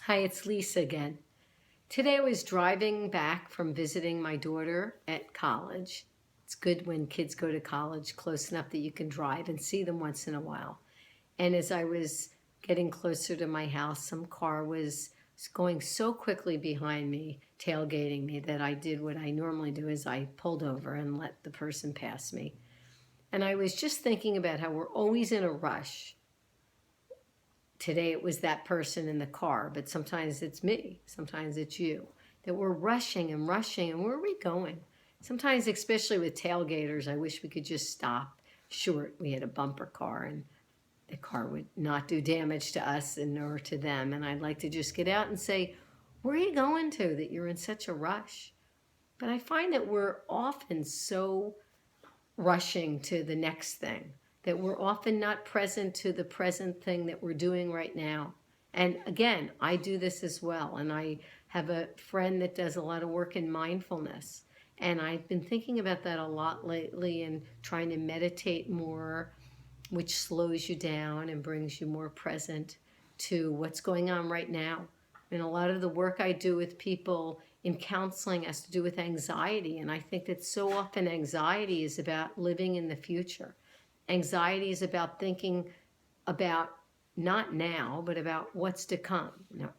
Hi, it's Lisa again. Today I was driving back from visiting my daughter at college. It's good when kids go to college close enough that you can drive and see them once in a while. And as I was getting closer to my house, some car was going so quickly behind me, tailgating me, that I did what I normally do is I pulled over and let the person pass me. And I was just thinking about how we're always in a rush. Today it was that person in the car, but sometimes it's me, sometimes it's you, that we're rushing and rushing, and where are we going? Sometimes, especially with tailgaters, I wish we could just stop short. We had a bumper car, and the car would not do damage to us and nor to them, and I'd like to just get out and say, where are you going to that you're in such a rush? But I find that we're often so rushing to the next thing, that we're often not present to the present thing that we're doing right now. And again, I do this as well. And I have a friend that does a lot of work in mindfulness. And I've been thinking about that a lot lately and trying to meditate more, which slows you down and brings you more present to what's going on right now. And a lot of the work I do with people in counseling has to do with anxiety. And I think that so often anxiety is about living in the future. Anxiety is about thinking about not now, but about what's to come.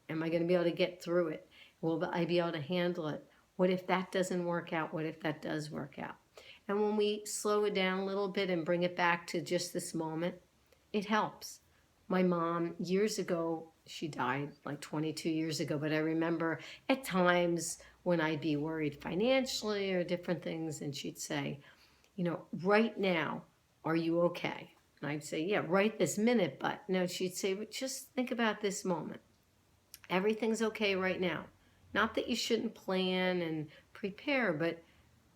Am I going to be able to get through it? Will I be able to handle it? What if that doesn't work out? What if that does work out? And when we slow it down a little bit and bring it back to just this moment, it helps. My mom, years ago, she died like 22 years ago, but I remember at times when I'd be worried financially or different things, and she'd say, right now, are you okay? And I'd say, yeah, right this minute, but no, she'd say, but just think about this moment. Everything's okay right now. Not that you shouldn't plan and prepare, but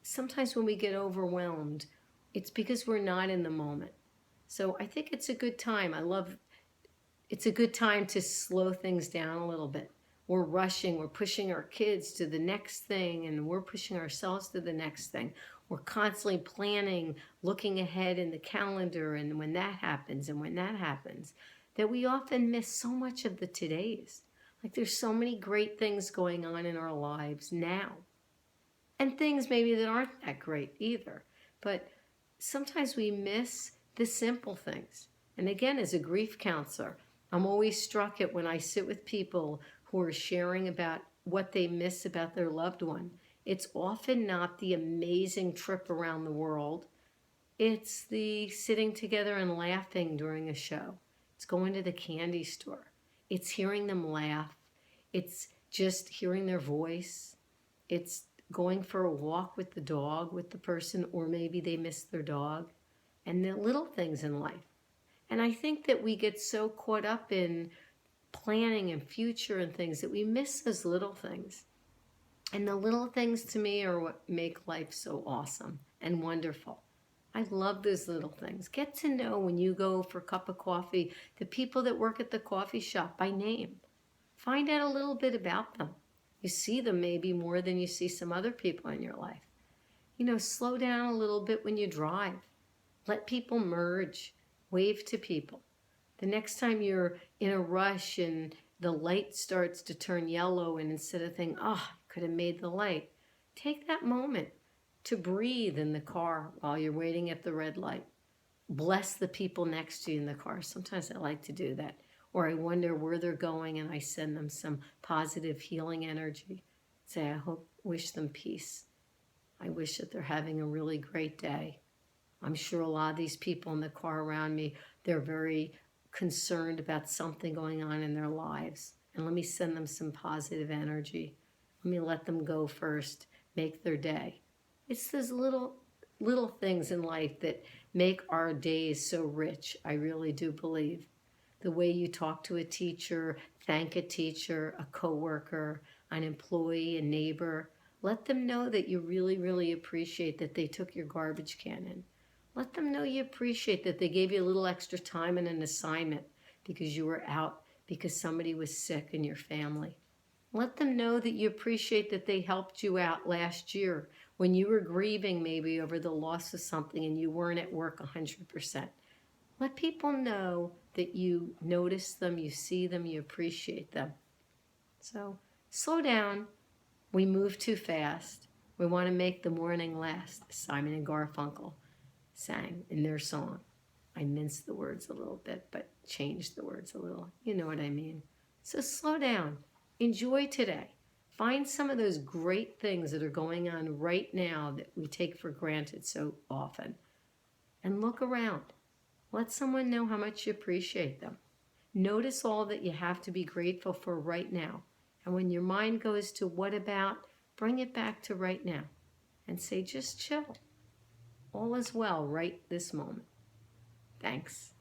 sometimes when we get overwhelmed, it's because we're not in the moment. So I think it's a good time. It's a good time to slow things down a little bit. We're rushing, we're pushing our kids to the next thing, and we're pushing ourselves to the next thing. We're constantly planning, looking ahead in the calendar, and when that happens, and when that happens, that we often miss so much of the todays. Like there's so many great things going on in our lives now. And things maybe that aren't that great either. But sometimes we miss the simple things. And again, as a grief counselor, I'm always struck at when I sit with people who are sharing about what they miss about their loved one. It's often not the amazing trip around the world. It's the sitting together and laughing during a show. It's going to the candy store. It's hearing them laugh. It's just hearing their voice. It's going for a walk with the dog with the person, or maybe they miss their dog, and the little things in life. And I think that we get so caught up in planning and future and things that we miss those little things. And the little things to me are what make life so awesome and wonderful. I love those little things. Get to know, when you go for a cup of coffee, the people that work at the coffee shop by name. Find out a little bit about them. You see them maybe more than you see some other people in your life. Slow down a little bit when you drive. Let people merge. Wave to people. The next time you're in a rush and the light starts to turn yellow, and instead of thinking, oh, I could have made the light, take that moment to breathe in the car while you're waiting at the red light. Bless the people next to you in the car. Sometimes I like to do that. Or I wonder where they're going and I send them some positive healing energy. Say, wish them peace. I wish that they're having a really great day. I'm sure a lot of these people in the car around me, they're very concerned about something going on in their lives. And let me send them some positive energy. Let me let them go first, make their day. It's those little things in life that make our days so rich, I really do believe. The way you talk to a teacher, thank a teacher, a coworker, an employee, a neighbor. Let them know that you really, really appreciate that they took your garbage can in. Let them know you appreciate that they gave you a little extra time in an assignment because you were out because somebody was sick in your family. Let them know that you appreciate that they helped you out last year when you were grieving maybe over the loss of something and you weren't at work 100%. Let people know that you notice them, you see them, you appreciate them. So slow down. We move too fast. We want to make the morning last, Simon and Garfunkel sang in their song. I minced the words a little bit, but changed the words a little. You know what I mean. So slow down. Enjoy today. Find some of those great things that are going on right now that we take for granted so often. And look around. Let someone know how much you appreciate them. Notice all that you have to be grateful for right now. And when your mind goes to what about, bring it back to right now and say, just chill. All is well right this moment. Thanks.